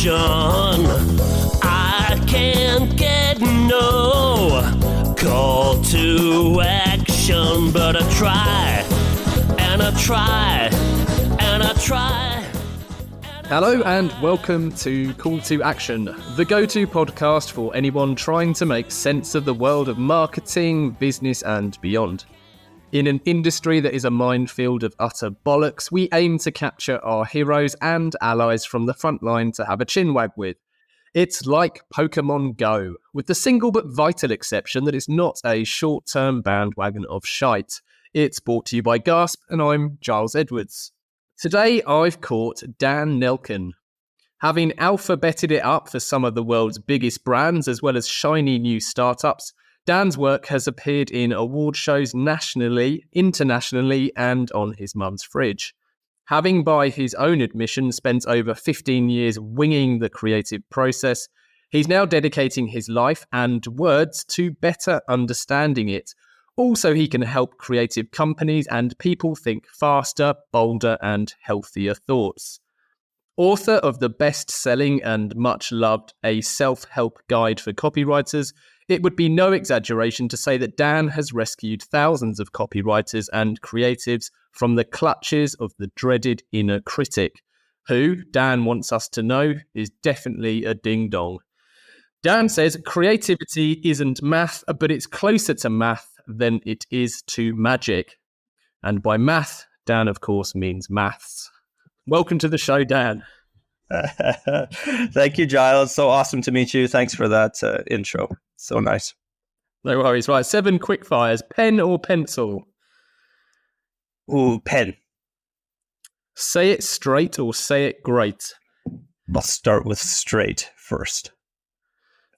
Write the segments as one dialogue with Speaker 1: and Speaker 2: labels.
Speaker 1: I can't get no call to action, but I try, and I try, and I try.
Speaker 2: Hello and welcome to Call to Action, the go-to podcast for anyone trying to make sense of the world of marketing, business and beyond. In an industry that is a minefield of utter bollocks, we aim to capture our heroes and allies from the front line to have a chinwag with. It's like Pokemon Go, with the single but vital exception that it's not a short-term bandwagon of shite. It's brought to you by Gasp, and I'm Giles Edwards. Today, I've caught Dan Nelken. Having alphabeted it up for some of the world's biggest brands, as well as shiny new startups, Dan's work has appeared in award shows nationally, internationally, and on his mum's fridge. Having, by his own admission, spent over 15 years winging the creative process, he's now dedicating his life and words to better understanding it. Also, he can help creative companies and people think faster, bolder, and healthier thoughts. Author of the best-selling and much-loved A Self-Help Guide for Copywriters, it would be no exaggeration to say that Dan has rescued thousands of copywriters and creatives from the clutches of the dreaded inner critic, who, Dan wants us to know, is definitely a ding-dong. Dan says creativity isn't math, but it's closer to math than it is to magic. And by math, Dan, of course, means maths. Welcome to the show, Dan.
Speaker 3: Thank you, Giles. So awesome to meet you. Thanks for that intro. So nice.
Speaker 2: No worries. Right, 7 quick fires. Pen or pencil?
Speaker 3: Ooh, pen.
Speaker 2: Say it straight or say it great?
Speaker 3: I'll start with straight first.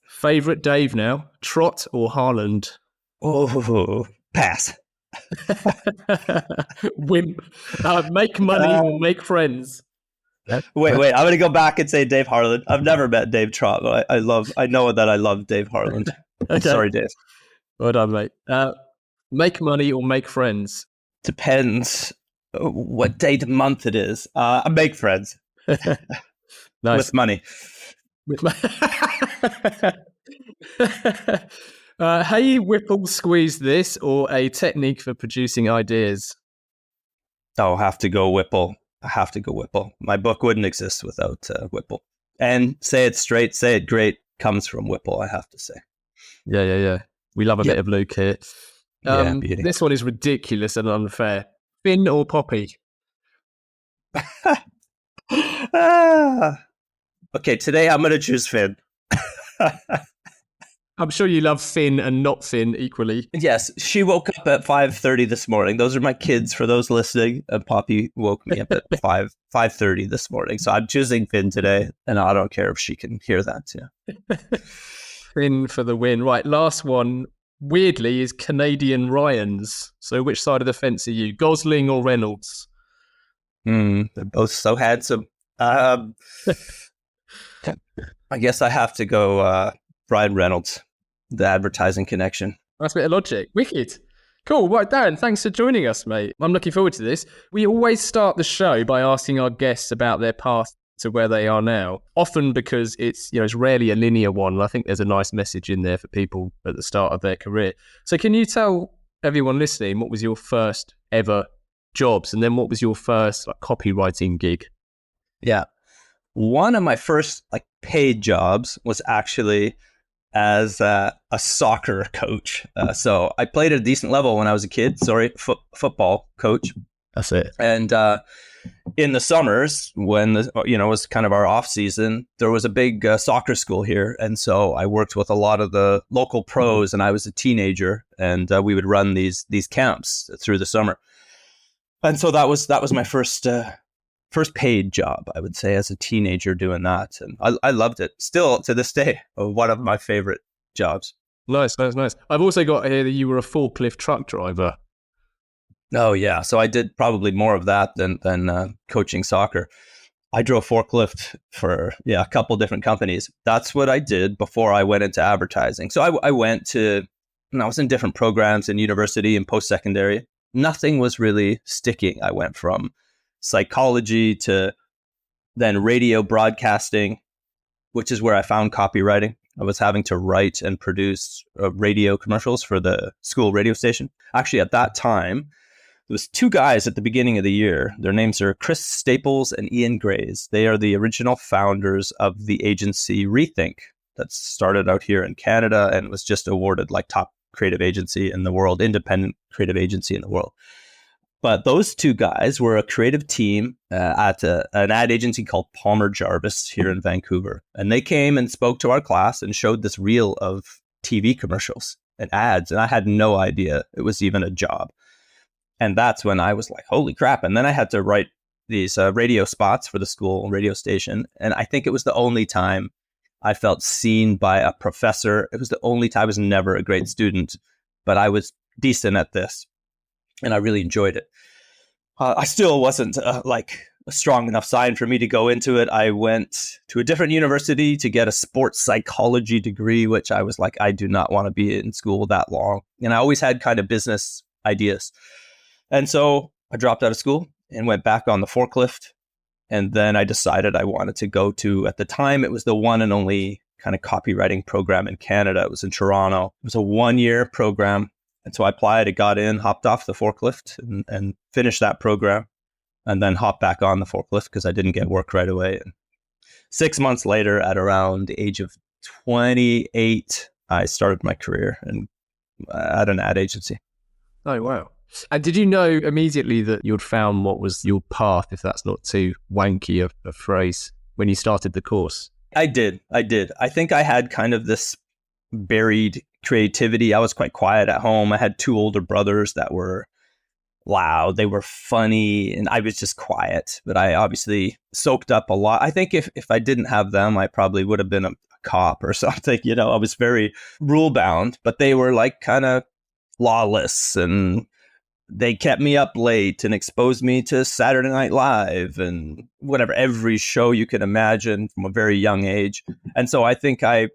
Speaker 2: Favourite Dave now? Trot or Haaland?
Speaker 3: Oh, pass.
Speaker 2: Wimp. Make money or make friends?
Speaker 3: Wait. I'm going to go back and say Dave Harland. I've never met Dave Trot, but I know that I love Dave Harland.
Speaker 2: Okay.
Speaker 3: Sorry, Dave.
Speaker 2: Well done, mate. Make money or make friends?
Speaker 3: Depends what day of the month it is. I make friends.
Speaker 2: Nice.
Speaker 3: With money.
Speaker 2: Hey, Whipple, squeeze this, or a technique for producing ideas?
Speaker 3: Oh, I have to go Whipple. My book wouldn't exist without Whipple. And say it straight, say it great comes from Whipple, I have to say.
Speaker 2: Yeah. We love a bit of Luke here.
Speaker 3: Beauty.
Speaker 2: This one is ridiculous and unfair. Finn or Poppy?
Speaker 3: Okay, today I'm going to choose Finn.
Speaker 2: I'm sure you love Finn and not Finn equally.
Speaker 3: Yes, she woke up at 5:30 this morning. Those are my kids for those listening. And Poppy woke me up at 5:30 this morning. So I'm choosing Finn today, and I don't care if she can hear that. Yeah.
Speaker 2: Finn for the win. Right, last one, weirdly, is Canadian Ryans. So which side of the fence are you, Gosling or Reynolds?
Speaker 3: They're both so handsome. I guess I have to go Ryan Reynolds, the advertising connection.
Speaker 2: That's a bit of logic. Wicked. Cool. Right, Darren, thanks for joining us, mate. I'm looking forward to this. We always start the show by asking our guests about their path to where they are now, often because it's rarely a linear one. I think there's a nice message in there for people at the start of their career. So can you tell everyone listening what was your first ever jobs, and then what was your first copywriting gig?
Speaker 3: Yeah. One of my first paid jobs was actually as a soccer coach. So I played at a decent level when I was a kid. Football coach.
Speaker 2: That's it.
Speaker 3: And in the summers, when it was kind of our off season, there was a big soccer school here, and so I worked with a lot of the local pros. And I was a teenager, and we would run these camps through the summer. And so that was my first paid job, I would say, as a teenager doing that. And I loved it. Still to this day, one of my favorite jobs.
Speaker 2: Nice. I've also got here that you were a forklift truck driver.
Speaker 3: Oh, yeah. So I did probably more of that than coaching soccer. I drove forklift for a couple different companies. That's what I did before I went into advertising. So I went to, and I was in different programs in university and post-secondary. Nothing was really sticking. I went from psychology to then radio broadcasting, which is where I found copywriting. I was having to write and produce radio commercials for the school radio station. Actually, at that time, there was two guys at the beginning of the year. Their names are Chris Staples and Ian Grays. They are the original founders of the agency Rethink that started out here in Canada and was just awarded like top creative agency in the world, independent creative agency in the world. But those two guys were a creative team at an ad agency called Palmer Jarvis here in Vancouver. And they came and spoke to our class and showed this reel of TV commercials and ads. And I had no idea it was even a job. And that's when I was like, holy crap. And then I had to write these radio spots for the school radio station. And I think it was the only time I felt seen by a professor. It was the only time. I was never a great student, but I was decent at this. And I really enjoyed it. I still wasn't like a strong enough sign for me to go into it. I went to a different university to get a sports psychology degree, which I was like, I do not want to be in school that long. And I always had kind of business ideas. And so I dropped out of school and went back on the forklift. And then I decided I wanted to go to, at the time, it was the one and only kind of copywriting program in Canada. It was in Toronto. It was a 1-year program. And so I applied, I got in, hopped off the forklift and finished that program, and then hopped back on the forklift because I didn't get work right away. And 6 months later, at around the age of 28, I started my career at an ad agency.
Speaker 2: Oh, wow. And did you know immediately that you'd found what was your path, if that's not too wanky a phrase, when you started the course?
Speaker 3: I did. I think I had kind of this buried creativity. I was quite quiet at home. I had 2 older brothers that were loud. They were funny, and I was just quiet. But I obviously soaked up a lot. I think if I didn't have them, I probably would have been a cop or something. You know, I was very rule bound, but they were like kind of lawless, and they kept me up late and exposed me to Saturday Night Live and whatever, every show you can imagine from a very young age. And so I think I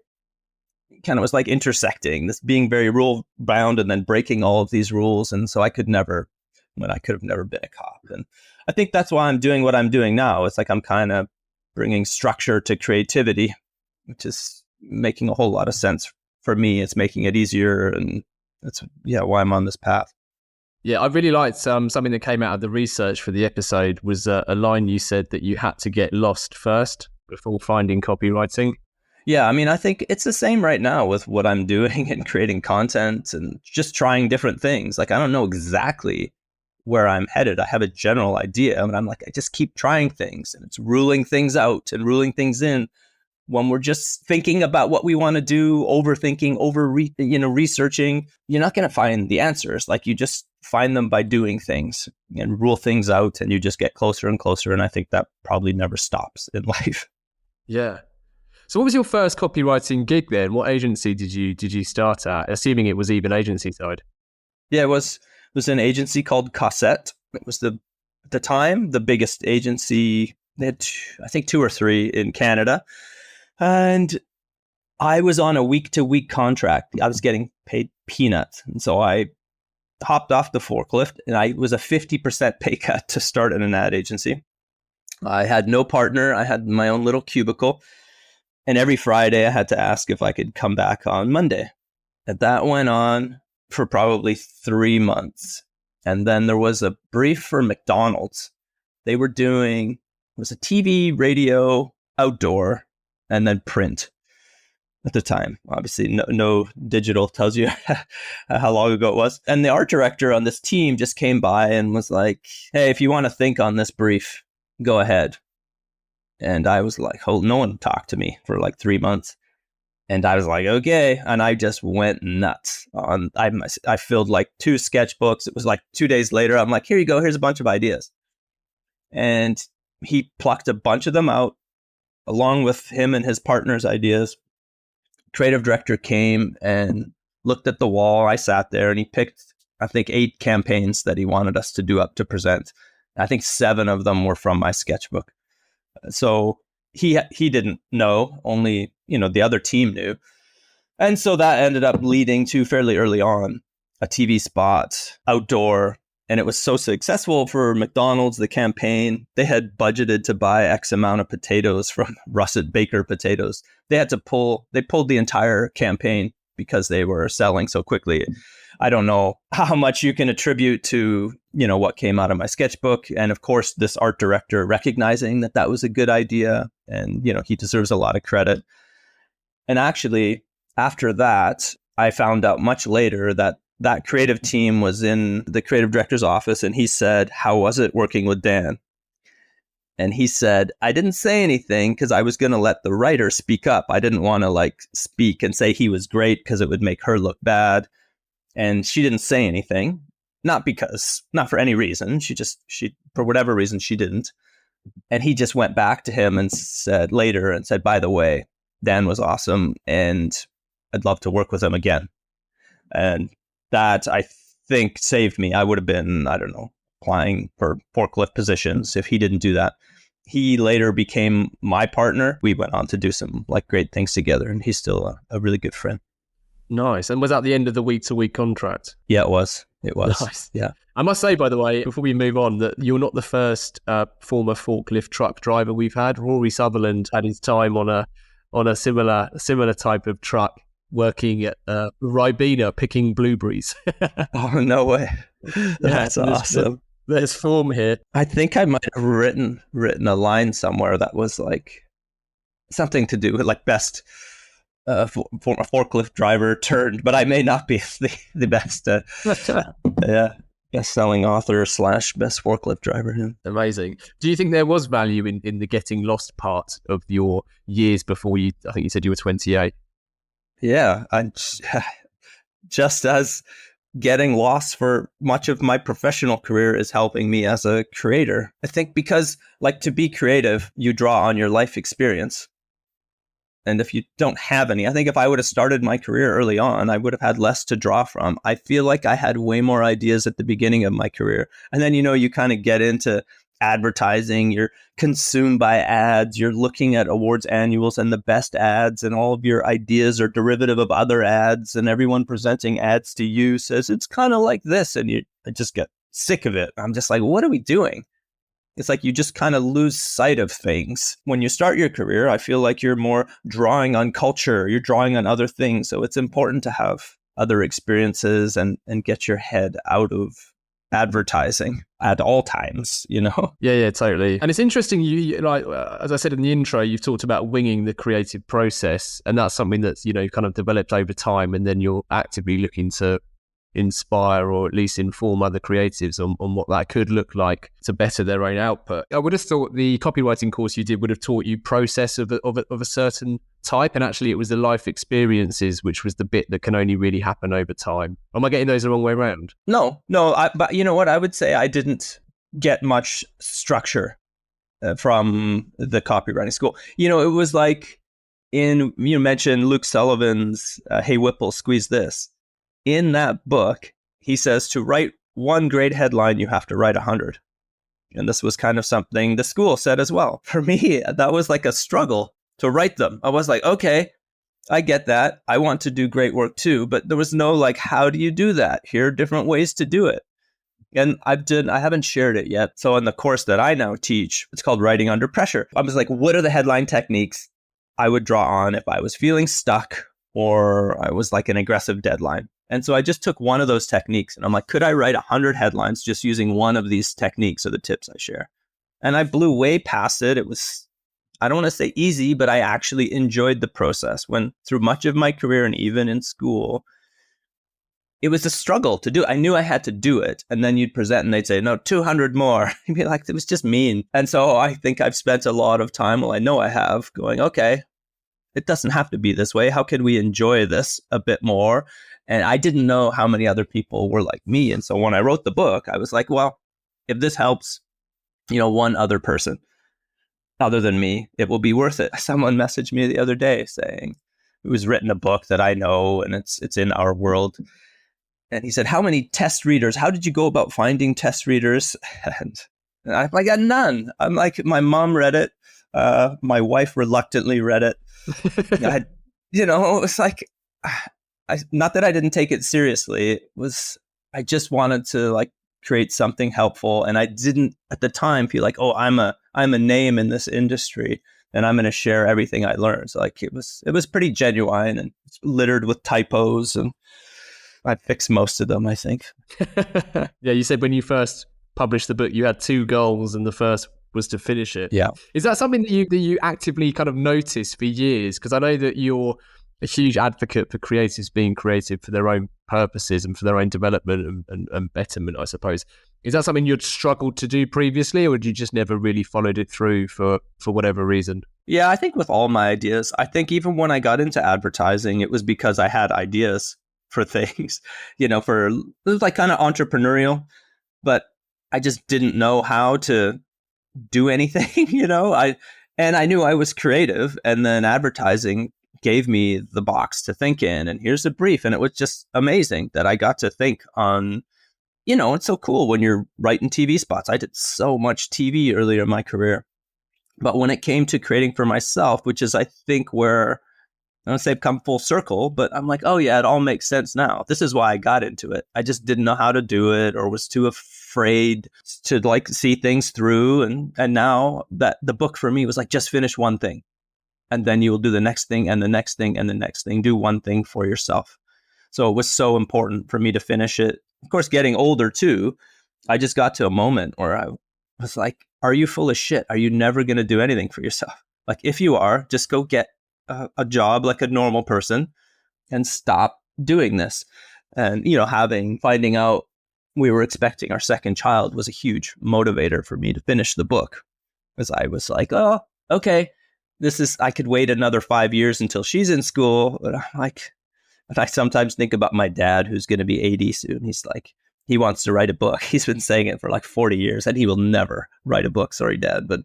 Speaker 3: kind of was like intersecting this, being very rule bound and then breaking all of these rules. And so I could have never been a cop. And I think that's why I'm doing what I'm doing now. It's like I'm kind of bringing structure to creativity, which is making a whole lot of sense for me. It's making it easier. And that's why I'm on this path.
Speaker 2: Yeah, I really liked something that came out of the research for the episode was a line you said that you had to get lost first before finding copywriting.
Speaker 3: Yeah, I mean, I think it's the same right now with what I'm doing and creating content and just trying different things. Like, I don't know exactly where I'm headed. I have a general idea, but I'm like, I just keep trying things, and it's ruling things out and ruling things in. When we're just thinking about what we want to do, overthinking, researching, you're not going to find the answers. Like, you just find them by doing things and rule things out, and you just get closer and closer. And I think that probably never stops in life.
Speaker 2: Yeah. So what was your first copywriting gig then? What agency did you start at? Assuming it was even agency side.
Speaker 3: Yeah, it was an agency called Cosset. It was at the time the biggest agency. They had I think 2 or 3 in Canada. And I was on a week-to-week contract. I was getting paid peanuts. And so I hopped off the forklift, and I was a 50% pay cut to start at an ad agency. I had no partner. I had my own little cubicle. And every Friday, I had to ask if I could come back on Monday. And that went on for probably 3 months. And then there was a brief for McDonald's. They were doing, it was a TV, radio, outdoor, and then print at the time. Obviously, no digital tells you how long ago it was. And the art director on this team just came by and was like, hey, if you want to think on this brief, go ahead. And I was like, oh, no one talked to me for like 3 months. And I was like, okay. And I just went nuts. I filled like 2 sketchbooks. It was like 2 days later. I'm like, here you go. Here's a bunch of ideas. And he plucked a bunch of them out along with him and his partner's ideas. Creative director came and looked at the wall. I sat there, and he picked, I think, 8 campaigns that he wanted us to do up to present. I think 7 of them were from my sketchbook. So he didn't know, only, the other team knew. And so that ended up leading to fairly early on a TV spot, outdoor, And it was so successful for McDonald's, the campaign. They had budgeted to buy X amount of potatoes from Russet Baker Potatoes. They pulled the entire campaign because they were selling so quickly. I don't know how much you can attribute to, what came out of my sketchbook. And of course, this art director recognizing that was a good idea. And, he deserves a lot of credit. And actually, after that, I found out much later that creative team was in the creative director's office, and he said, "How was it working with Dan?" And he said, "I didn't say anything because I was going to let the writer speak up. I didn't want to speak and say he was great because it would make her look bad." And she didn't say anything, not for any reason. She for whatever reason, she didn't. And he just went back to him and said later, "By the way, Dan was awesome and I'd love to work with him again." And that, I think, saved me. I would have been, I don't know, applying for forklift positions if he didn't do that. He later became my partner. We went on to do some great things together, and he's still a really good friend.
Speaker 2: Nice. And was that the end of the week-to-week contract?
Speaker 3: Yeah, it was.
Speaker 2: Nice.
Speaker 3: Yeah.
Speaker 2: I must say, by the way, before we move on, that you're not the first former forklift truck driver we've had. Rory Sutherland had his time on a similar type of truck, working at Ribena picking blueberries.
Speaker 3: Oh, no way. That's awesome.
Speaker 2: There's form here.
Speaker 3: I think I might have written a line somewhere that was something to do with best former forklift driver turned, but I may not be the best best-selling author / best forklift driver. Yeah.
Speaker 2: Amazing. Do you think there was value in the getting lost part of your years before I think you said you were 28?
Speaker 3: Yeah, I just as getting lost for much of my professional career is helping me as a creator. I think because to be creative, you draw on your life experience. And if you don't have any, I think if I would have started my career early on, I would have had less to draw from. I feel like I had way more ideas at the beginning of my career. And then, you kind of get into advertising, you're consumed by ads, you're looking at awards annuals and the best ads, and all of your ideas are derivative of other ads, and everyone presenting ads to you says it's kind of like this, and I just get sick of it. I'm just like, what are we doing? It's you just kind of lose sight of things. When you start your career, I feel like you're more drawing on culture, you're drawing on other things. So it's important to have other experiences and get your head out of advertising at all times,
Speaker 2: Yeah, totally. And it's interesting, you as I said in the intro, you've talked about winging the creative process, and that's something that's kind of developed over time, and then you're actively looking to inspire or at least inform other creatives on what that could look like to better their own output. I would have thought the copywriting course you did would have taught you process of a certain type, and actually it was the life experiences which was the bit that can only really happen over time. Am I getting those the wrong way around?
Speaker 3: No, but you know what, I would say I didn't get much structure from the copywriting school. It was you mentioned Luke Sullivan's Hey Whipple, Squeeze This. In that book, he says to write one great headline, you have to write 100. And this was kind of something the school said as well. For me, that was a struggle to write them. I was like, okay, I get that. I want to do great work too. But there was no how do you do that? Here are different ways to do it. And I haven't shared it yet. So in the course that I now teach, it's called Writing Under Pressure. I was like, what are the headline techniques I would draw on if I was feeling stuck or I was an aggressive deadline? And so I just took one of those techniques and I'm like, could I write 100 headlines just using one of these techniques or the tips I share? And I blew way past it. It was, I don't want to say easy, but I actually enjoyed the process. When through much of my career and even in school, it was a struggle to do. I knew I had to do it. And then you'd present and they'd say, no, 200 more. You'd be like, it was just mean. And so I think I've spent a lot of time, well, I know I have, going, okay, it doesn't have to be this way. How can we enjoy this a bit more? And I didn't know how many other people were like me. And so when I wrote the book, I was like, well, if this helps, one other person other than me, it will be worth it. Someone messaged me the other day saying, who's written a book that I know, and it's in our world. And he said, how many test readers? How did you go about finding test readers? And I got none. I'm like, my mom read it. My wife reluctantly read it. It's not that I didn't take it seriously. It was, I just wanted to create something helpful. And I didn't at the time feel like, oh, I'm a name in this industry and I'm going to share everything I learned. So like it was pretty genuine and it's littered with typos, and I fixed most of them, I think.
Speaker 2: Yeah, you said when you first published the book, you had 2 goals, and the first was to finish it.
Speaker 3: Yeah.
Speaker 2: Is that something that you actively kind of noticed for years? Because I know that you're a huge advocate for creatives being creative for their own purposes and for their own development and betterment, I suppose. Is that something you'd struggled to do previously, or had you just never really followed it through for whatever reason?
Speaker 3: Yeah, I think with all my ideas, I think even when I got into advertising, it was because I had ideas for things, it was like kind of entrepreneurial, but I just didn't know how to do anything, I knew I was creative, and then advertising gave me the box to think in, and here's a brief. And it was just amazing that I got to think on, it's so cool when you're writing TV spots. I did so much TV earlier in my career, but when it came to creating for myself, which is, I think, where I don't say I've come full circle, but I'm like, oh yeah, it all makes sense now. This is why I got into it. I just didn't know how to do it, or was too afraid to like see things through. And now that the book for me was like, just finish one thing, and then you will do the next thing and the next thing and the next thing. Do one thing for yourself. So it was so important for me to finish it. Of course, getting older too, I just got to a moment where I was like, are you full of shit? Are you never going to do anything for yourself? Like, if you are, just go get a job like a normal person and stop doing this. And, finding out we were expecting our second child was a huge motivator for me to finish the book, because I was like, oh, okay, I could wait another 5 years until she's in school. But I'm like, and I sometimes think about my dad, who's going to be 80 soon. He's like, he wants to write a book. He's been saying it for like 40 years, and he will never write a book. Sorry, Dad. But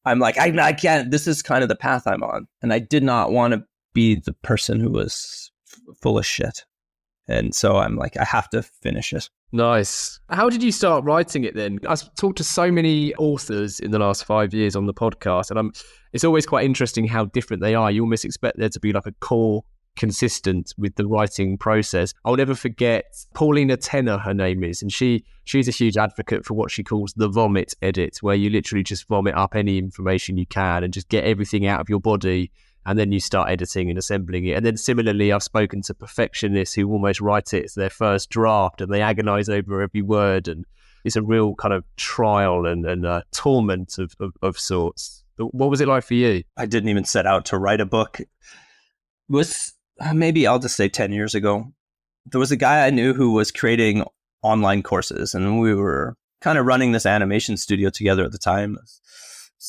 Speaker 3: I'm like, I can't. This is kind of the path I'm on. And I did not want to be the person who was full of shit. And so I'm like, I have to finish it.
Speaker 2: Nice. How did you start writing it then? I've talked to so many authors in the last 5 years on the podcast, and it's always quite interesting how different they are. You almost expect there to be like a core consistent with the writing process. I'll never forget Paulina Tenner, her name is, and she's a huge advocate for what she calls the vomit edit, where you literally just vomit up any information you can and just get everything out of your body, and then you start editing and assembling it. And then similarly, I've spoken to perfectionists who almost write it as their first draft, and they agonize over every word, and it's a real kind of trial and torment of sorts. What was it like for you?
Speaker 3: I didn't even set out to write a book. It was maybe I'll just say 10 years ago. There was a guy I knew who was creating online courses, and we were kind of running this animation studio together at the time. I was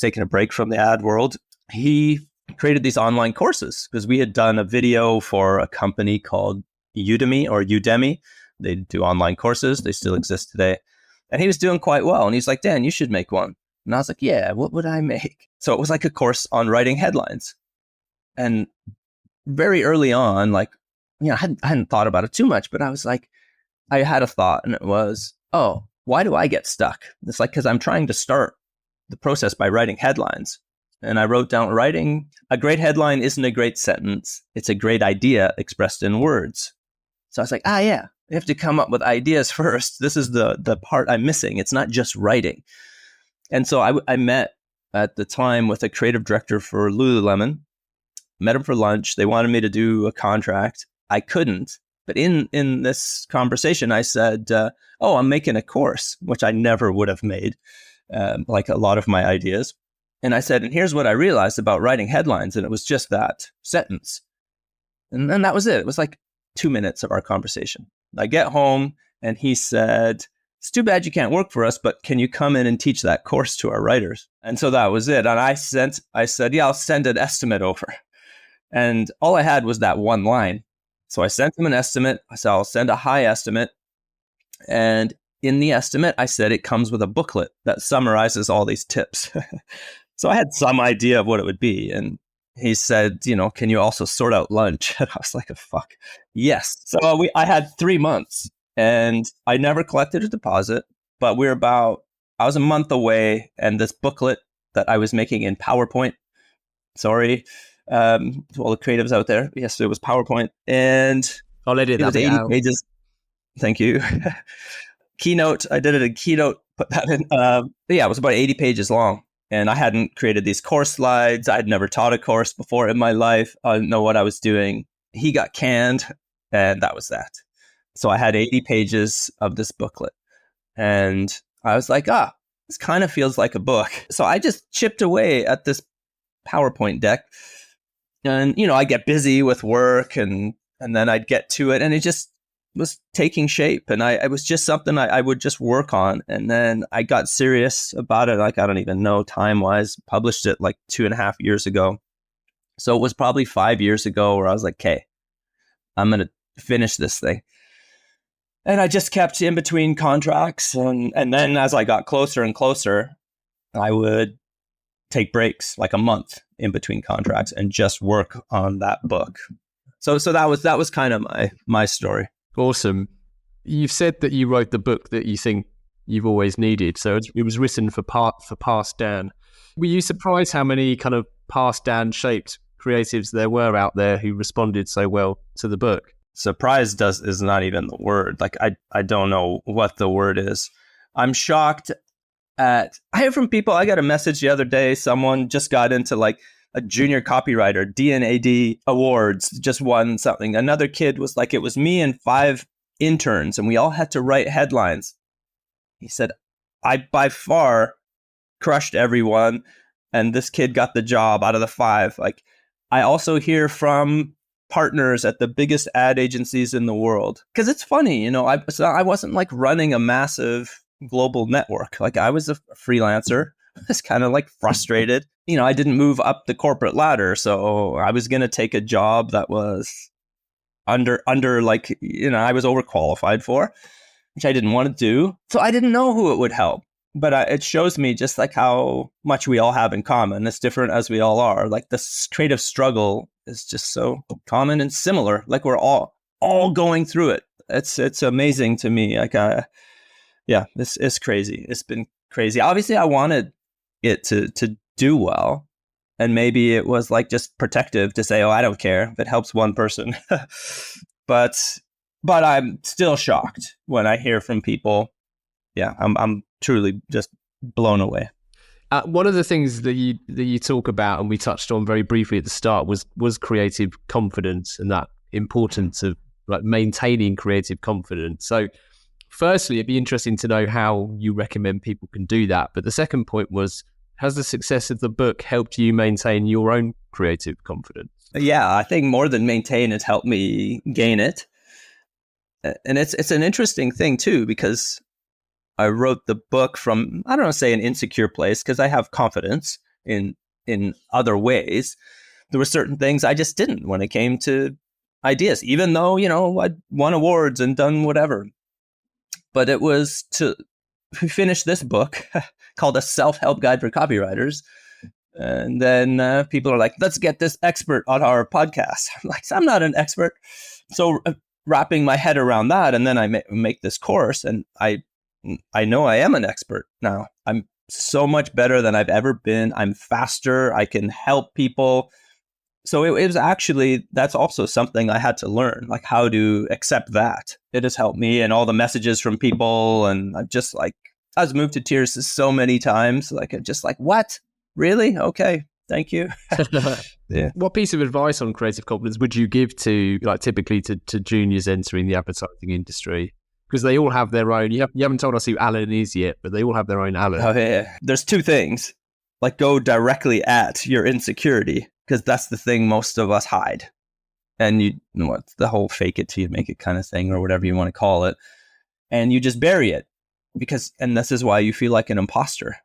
Speaker 3: taking a break from the ad world. He created these online courses because we had done a video for a company called Udemy. They do online courses. They still exist today. And he was doing quite well. And he's like, Dan, you should make one. And I was like, yeah, what would I make? So it was like a course on writing headlines. And very early on, I hadn't thought about it too much, but I was like, I had a thought, and it was, oh, why do I get stuck? It's like, because I'm trying to start the process by writing headlines. And I wrote down, writing a great headline isn't a great sentence. It's a great idea expressed in words. So I was like, yeah, you have to come up with ideas first. This is the part I'm missing. It's not just writing. And so I met at the time with a creative director for Lululemon. Met him for lunch. They wanted me to do a contract. I couldn't. But in this conversation, I said, I'm making a course, which I never would have made, like a lot of my ideas. And I said, and here's what I realized about writing headlines. And it was just that sentence. And then that was it. It was like 2 minutes of our conversation. I get home, and he said, it's too bad you can't work for us, but can you come in and teach that course to our writers? And so that was it. And I said, yeah, I'll send an estimate over. And all I had was that one line. So I sent him an estimate. I said, I'll send a high estimate. And in the estimate, I said it comes with a booklet that summarizes all these tips. So I had some idea of what it would be. And he said, can you also sort out lunch? And I was like, oh, fuck. Yes. So I had 3 months, and I never collected a deposit, but I was a month away, and this booklet that I was making in PowerPoint, sorry, to all the creatives out there. Yes, it was PowerPoint, and
Speaker 2: I'll edit
Speaker 3: it was
Speaker 2: that
Speaker 3: 80
Speaker 2: out.
Speaker 3: pages. Thank you. Keynote. I did it in Keynote, put that in. Yeah, it was about 80 pages long. And I hadn't created these course slides. I'd never taught a course before in my life. I didn't know what I was doing. He got canned, and that was that. So I had 80 pages of this booklet. And I was like, this kind of feels like a book. So I just chipped away at this PowerPoint deck. And, I get busy with work and then I'd get to it. And it just was taking shape. And it was just something I would just work on. And then I got serious about it. Like, I don't even know time-wise. Published it like 2.5 years ago. So it was probably 5 years ago where I was like, okay, I'm going to finish this thing. And I just kept in between contracts. And then as I got closer and closer, I would take breaks like a month in between contracts and just work on that book. So that was kind of my story.
Speaker 2: Awesome. You've said that you wrote the book that you think you've always needed. So it was written for past Dan. Were you surprised how many kind of past Dan shaped creatives there were out there who responded so well to the book?
Speaker 3: Surprised is not even the word. Like, I don't know what the word is. I'm shocked I hear from people. I got a message the other day. Someone just got into like a junior copywriter, D&AD awards, just won something. Another kid was like, it was me and 5 interns and we all had to write headlines. He said, I by far crushed everyone. And this kid got the job out of the 5. Like, I also hear from partners at the biggest ad agencies in the world. Because it's funny, I wasn't like running a massive global network. Like, I was a freelancer. I was kind of like frustrated. I didn't move up the corporate ladder. So I was going to take a job that was under like, I was overqualified for, which I didn't want to do. So I didn't know who it would help. But it shows me just like how much we all have in common, as different as we all are. Like, this creative struggle is just so common and similar. Like, we're all going through it. It's amazing to me. Like, this is crazy. It's been crazy. Obviously, I wanted it to do well. And maybe it was like just protective to say, I don't care if it helps one person. But I'm still shocked when I hear from people. Yeah, I'm truly just blown away.
Speaker 2: One of the things that you talk about, and we touched on very briefly at the start, was creative confidence and that importance of like maintaining creative confidence. So firstly, it'd be interesting to know how you recommend people can do that. But the second point was, has the success of the book helped you maintain your own creative confidence?
Speaker 3: Yeah, I think more than maintain, it's helped me gain it. And it's an interesting thing too, because I wrote the book from, I don't want to say an insecure place, because I have confidence in other ways. There were certain things I just didn't when it came to ideas, even though, I'd won awards and done whatever. But it was to finish this book called A Self-Help Guide for Copywriters. And then people are like, let's get this expert on our podcast. I'm like, I'm not an expert. So wrapping my head around that, and then I make this course, and I know I am an expert now. I'm so much better than I've ever been. I'm faster. I can help people. So it was actually, that's also something I had to learn, like how to accept that. It has helped me, and all the messages from people. And I'm just like, I was moved to tears so many times. Like, I'm just like, what? Really? Okay. Thank you. Yeah.
Speaker 2: What piece of advice on creative confidence would you give to, like, typically to juniors entering the advertising industry? Because they all have their own. You haven't told us who Alan is yet, but they all have their own Alan.
Speaker 3: Oh, yeah. There's 2 things. Like, go directly at your insecurity, because that's the thing most of us hide. And what's the whole fake it till you make it kind of thing, or whatever you want to call it. And you just bury it, and this is why you feel like an imposter.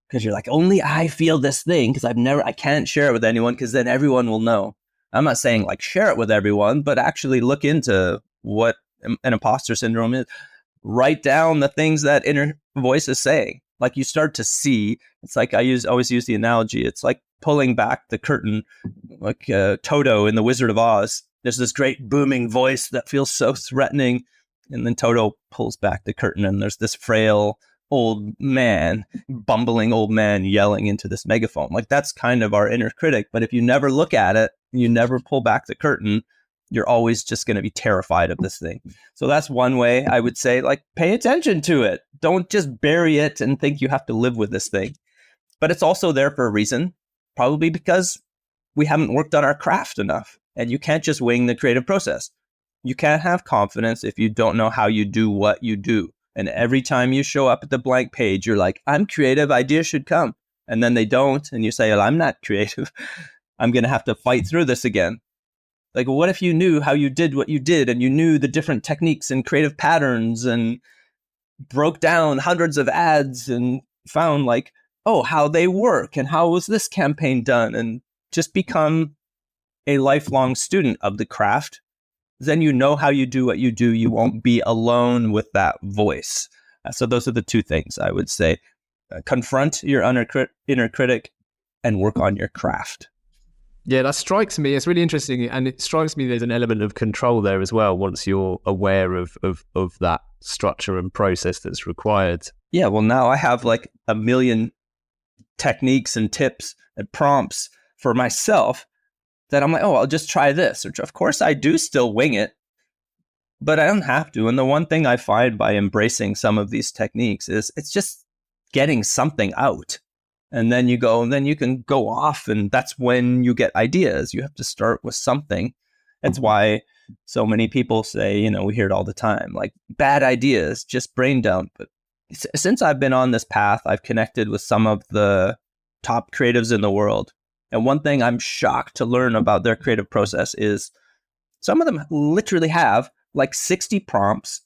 Speaker 3: Because you're like, only I feel this thing, because I can't share it with anyone, because then everyone will know. I'm not saying like share it with everyone, but actually look into what an imposter syndrome is. Write down the things that inner voice is saying. Like, you start to see, it's like I always use the analogy. It's like pulling back the curtain, like Toto in The Wizard of Oz. There's this great booming voice that feels so threatening. And then Toto pulls back the curtain, and there's this frail bumbling old man yelling into this megaphone. Like, that's kind of our inner critic. But if you never look at it, you never pull back the curtain, you're always just going to be terrified of this thing. So that's one way I would say, like, pay attention to it. Don't just bury it and think you have to live with this thing. But it's also there for a reason, probably because we haven't worked on our craft enough. And you can't just wing the creative process. You can't have confidence if you don't know how you do what you do. And every time you show up at the blank page, you're like, I'm creative, ideas should come. And then they don't. And you say, well, I'm not creative. I'm going to have to fight through this again. Like, what if you knew how you did what you did and you knew the different techniques and creative patterns and broke down hundreds of ads and found like, oh, how they work and how was this campaign done, and just become a lifelong student of the craft. Then you know how you do what you do. You won't be alone with that voice. So those are the two things I would say. Confront your inner critic and work on your craft.
Speaker 2: Yeah, that strikes me. It's really interesting. And it strikes me there's an element of control there as well once you're aware of that structure and process that's required.
Speaker 3: Yeah, well, now I have like a million techniques and tips and prompts for myself that I'm like, oh, I'll just try this. Which of course I do still wing it, but I don't have to. And the one thing I find by embracing some of these techniques is it's just getting something out. And then you go, and then you can go off, and that's when you get ideas. You have to start with something. That's why so many people say, you know, we hear it all the time, like bad ideas, just brain dump. But since I've been on this path, I've connected with some of the top creatives in the world. And one thing I'm shocked to learn about their creative process is some of them literally have like 60 prompts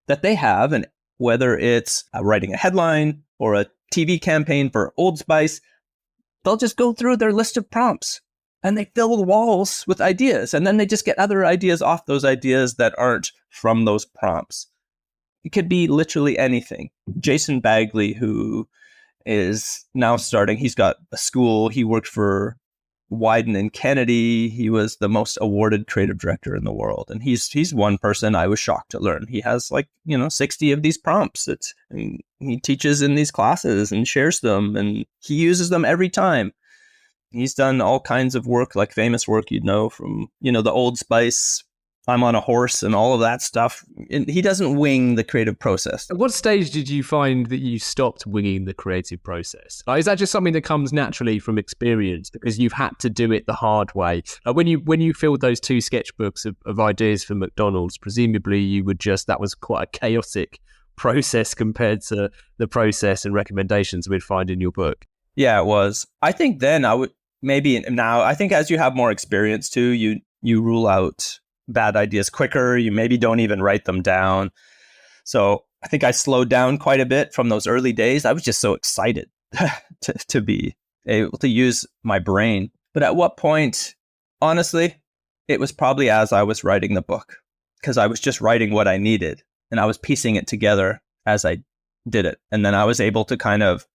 Speaker 3: that they have. And whether it's writing a headline or a TV campaign for Old Spice, they'll just go through their list of prompts and they fill the walls with ideas. And then they just get other ideas off those ideas that aren't from those prompts. It could be literally anything. Jason Bagley, who is now starting, he's got a school. He worked for Wyden and Kennedy. He was the most awarded creative director in the world. And he's one person I was shocked to learn. He has 60 of these prompts. He teaches in these classes and shares them, and he uses them every time. He's done all kinds of work, like famous work, from, the Old Spice, I'm on a horse and all of that stuff. And he doesn't wing the creative process.
Speaker 2: At what stage did you find that you stopped winging the creative process? Is that just something that comes naturally from experience because you've had to do it the hard way? When you filled those 2 sketchbooks of ideas for McDonald's, presumably you would that was quite a chaotic process compared to the process and recommendations we'd find in your book.
Speaker 3: Yeah, it was. I think then I would now, I think as you have more experience too, you rule out bad ideas quicker. You maybe don't even write them down. So I think I slowed down quite a bit from those early days. I was just so excited to be able to use my brain. But at what point, honestly, it was probably as I was writing the book, because I was just writing what I needed and I was piecing it together as I did it. And then I was able to kind of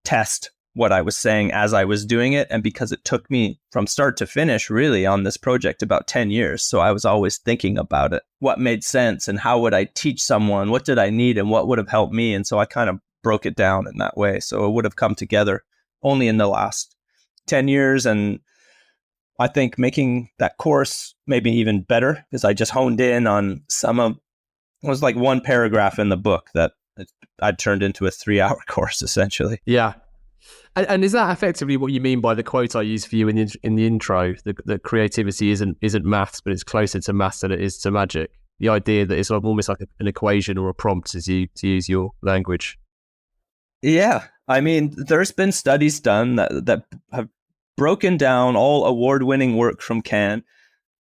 Speaker 3: test what I was saying as I was doing it. And because it took me from start to finish really on this project about 10 years. So I was always thinking about it. What made sense and how would I teach someone? What did I need and what would have helped me? And so I kind of broke it down in that way. So it would have come together only in the last 10 years. And I think making that course maybe even better because I just honed in on it was like one paragraph in the book that I turned into a 3-hour course essentially.
Speaker 2: Yeah. And is that effectively what you mean by the quote I used for you in the intro? That creativity isn't maths, but it's closer to maths than it is to magic. The idea that it's almost like an equation or a prompt, as you to use your language.
Speaker 3: Yeah, I mean, there's been studies done that have broken down all award-winning work from Cannes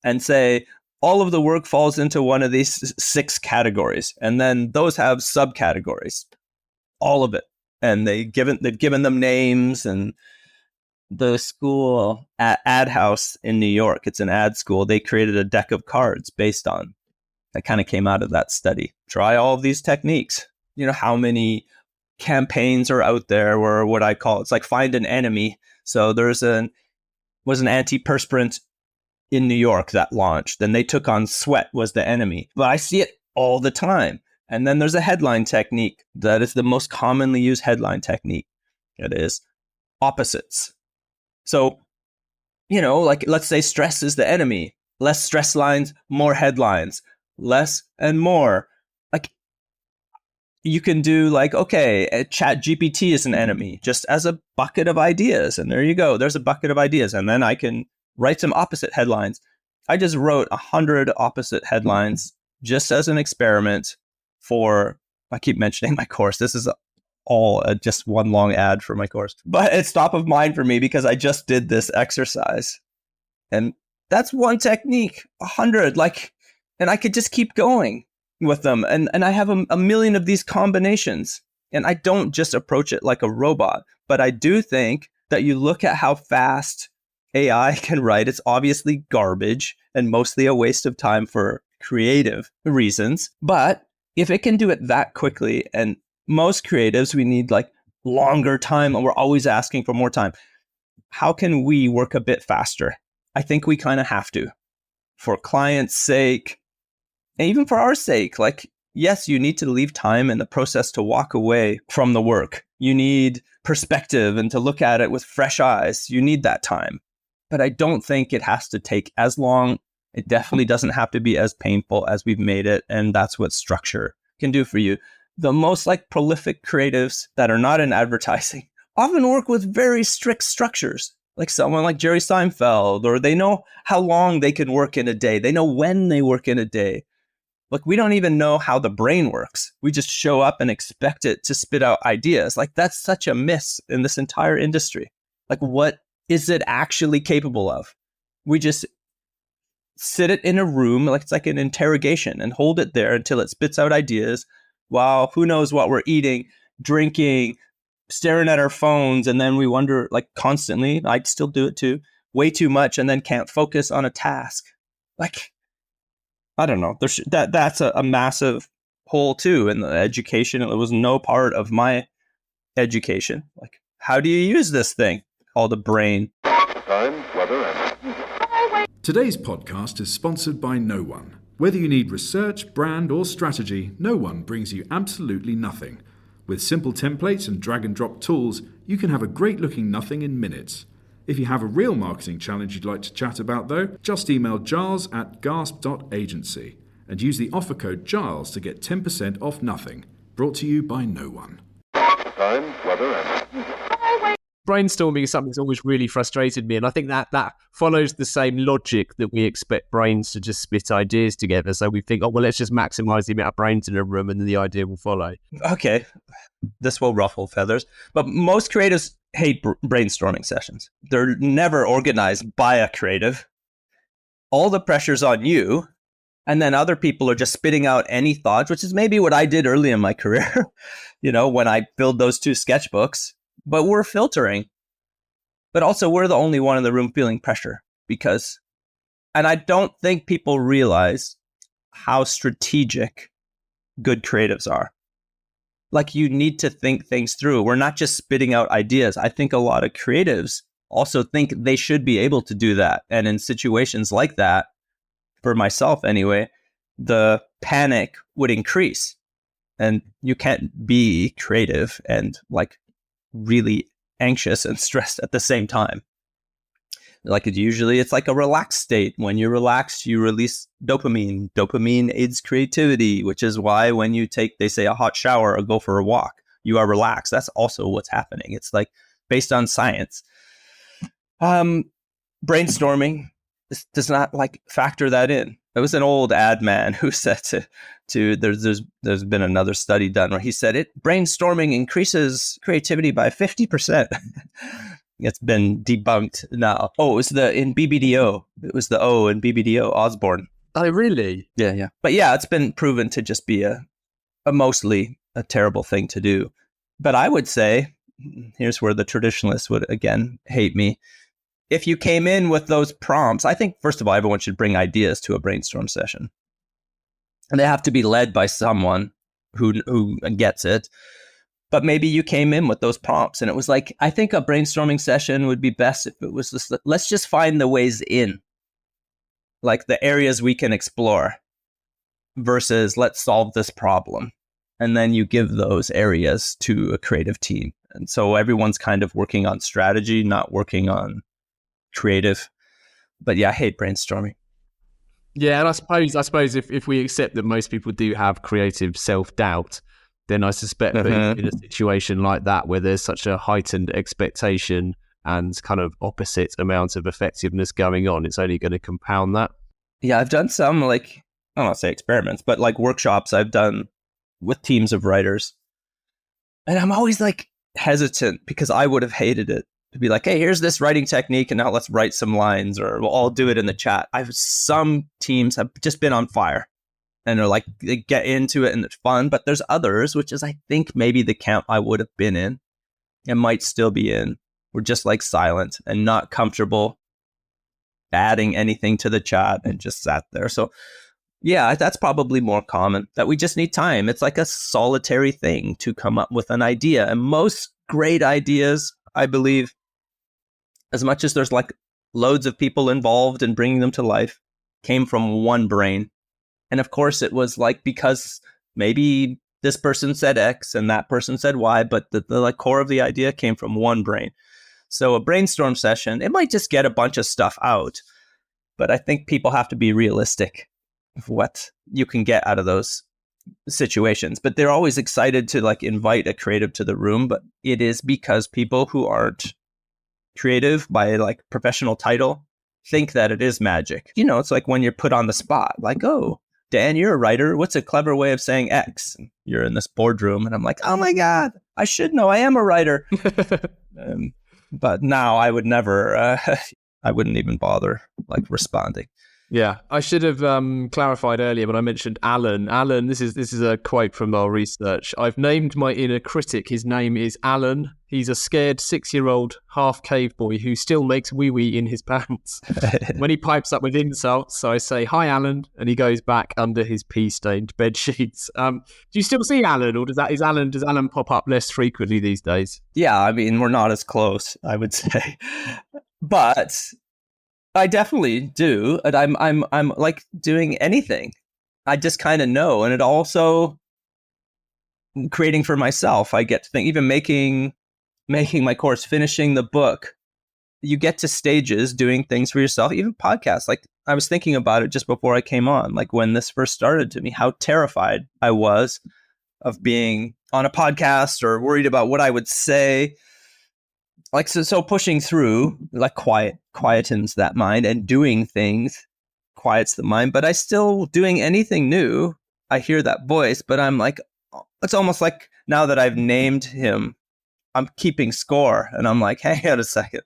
Speaker 3: and say all of the work falls into one of these 6 categories, and then those have subcategories. All of it. And they've given them names. And the school at Ad House in New York, it's an ad school, they created a deck of cards based on that kind of came out of that study. Try all of these techniques. How many campaigns are out there where what I call, it's like find an enemy. So was an antiperspirant in New York that launched. Then they took on sweat was the enemy. But I see it all the time. And then there's a headline technique that is the most commonly used headline technique. It is opposites. So, like let's say stress is the enemy. less stress lines, more headlines, less and more. Like, you can do like, okay, Chat GPT is an enemy, just as a bucket of ideas. And there you go. There's a bucket of ideas. And then I can write some opposite headlines. I just wrote 100 opposite headlines just as an experiment for, I keep mentioning my course. This is all just one long ad for my course. But it's top of mind for me because I just did this exercise. And that's one technique, 100, like, and I could just keep going with them. And I have a million of these combinations. And I don't just approach it like a robot, but I do think that you look at how fast AI can write. It's obviously garbage and mostly a waste of time for creative reasons. But if it can do it that quickly, and most creatives, we need like longer time, and we're always asking for more time. How can we work a bit faster? I think we kind of have to, for clients' sake, and even for our sake. Like, yes, you need to leave time in the process to walk away from the work. You need perspective and to look at it with fresh eyes. You need that time. But I don't think it has to take as long. It definitely doesn't have to be as painful as we've made it. And that's what structure can do for you. The most like prolific creatives that are not in advertising often work with very strict structures. Like someone like Jerry Seinfeld, or they know how long they can work in a day. They know when they work in a day. Like, we don't even know how the brain works. We just show up and expect it to spit out ideas. Like, that's such a miss in this entire industry. Like, what is it actually capable of? We just sit it in a room, like it's like an interrogation, and hold it there until it spits out ideas. Wow, who knows what we're eating, drinking, staring at our phones, and then we wonder, like, constantly, I still do it too, way too much, and then can't focus on a task. Like, I don't know. That's a massive hole too in the education. It was no part of my education. Like, how do you use this thing called the brain?
Speaker 4: Time, weather, and... Today's podcast is sponsored by No One. Whether you need research, brand, or strategy, No One brings you absolutely nothing. With simple templates and drag and drop tools, you can have a great looking nothing in minutes. If you have a real marketing challenge you'd like to chat about though, just email giles@gasp.agency and use the offer code GILES to get 10% off nothing. Brought to you by No One. Time, weather, and...
Speaker 2: Brainstorming is something that's always really frustrated me, and I think that follows the same logic that we expect brains to just spit ideas together. So we think, oh, well, let's just maximize the amount of brains in a room and then the idea will follow.
Speaker 3: Okay, this will ruffle feathers, but most creatives hate brainstorming sessions. They're never organized by a creative. All the pressure's on you, and then other people are just spitting out any thoughts, which is maybe what I did early in my career, when I built those 2 sketchbooks. But we're filtering. But also, we're the only one in the room feeling pressure and I don't think people realize how strategic good creatives are. Like, you need to think things through. We're not just spitting out ideas. I think a lot of creatives also think they should be able to do that. And in situations like that, for myself anyway, the panic would increase. And you can't be creative and like really anxious and stressed at the same time. Like, it's like a relaxed state. When you're relaxed, you release dopamine. Dopamine aids creativity, which is why when you take, they say, a hot shower or go for a walk, you are relaxed. That's also what's happening. It's like based on science. Brainstorming does not like factor that in. There was an old ad man who said there's been another study done where he said brainstorming increases creativity by 50%. It's been debunked now. Oh, it was in BBDO. It was the O in BBDO, Osborne.
Speaker 2: Oh, really?
Speaker 3: Yeah. But yeah, it's been proven to just be a mostly a terrible thing to do. But I would say, here's where the traditionalists would again hate me. If you came in with those prompts, I think, first of all, everyone should bring ideas to a brainstorm session. And they have to be led by someone who gets it. But maybe you came in with those prompts and it was like, I think a brainstorming session would be best if it was just, let's just find the ways in, like the areas we can explore versus let's solve this problem. And then you give those areas to a creative team. And so everyone's kind of working on strategy, not working on creative. But yeah, I hate brainstorming.
Speaker 2: Yeah, and I suppose if we accept that most people do have creative self-doubt, then I suspect that in a situation like that where there's such a heightened expectation and kind of opposite amount of effectiveness going on, it's only going to compound that.
Speaker 3: Yeah, I've done some, like, I don't want to say experiments, but like workshops I've done with teams of writers. And I'm always like hesitant because I would have hated it to be like, hey, here's this writing technique and now let's write some lines, or we'll all do it in the chat. Some teams have just been on fire and they're like, they get into it and it's fun. But there's others, which is I think maybe the camp I would have been in and might still be in. We're just like silent and not comfortable adding anything to the chat and just sat there. So yeah, that's probably more common, that we just need time. It's like a solitary thing to come up with an idea. And most great ideas, I believe, as much as there's like loads of people involved in bringing them to life, came from one brain. And of course it was like, because maybe this person said X and that person said Y, but the like core of the idea came from one brain. So a brainstorm session, it might just get a bunch of stuff out, but I think people have to be realistic of what you can get out of those situations. But they're always excited to like invite a creative to the room, but it is because people who aren't creative by like professional title think that it is magic. You know, it's like when you're put on the spot, like, oh, Dan, you're a writer. What's a clever way of saying X? And you're in this boardroom and I'm like, oh my God, I should know. I am a writer. But now I would never, I wouldn't even bother like responding.
Speaker 2: Yeah, I should have clarified earlier when I mentioned Alan. Alan, this is a quote from our research. I've named my inner critic. His name is Alan. He's a scared 6-year-old half cave boy who still makes wee-wee in his pants. When he pipes up with insults, I say, hi, Alan, and he goes back under his pea-stained bed sheets. Do you still see Alan, or does Alan pop up less frequently these days?
Speaker 3: Yeah, I mean, we're not as close, I would say. But I definitely do, and I'm like doing anything. I just kind of know, and it also creating for myself. I get to think, even making my course, finishing the book. You get to stages doing things for yourself, even podcasts. Like I was thinking about it just before I came on, like when this first started to me, how terrified I was of being on a podcast or worried about what I would say. Like, so pushing through, like quietens that mind, and doing things quiets the mind. But I still, doing anything new, I hear that voice, but I'm like, it's almost like now that I've named him, I'm keeping score. And I'm like, hang on a second.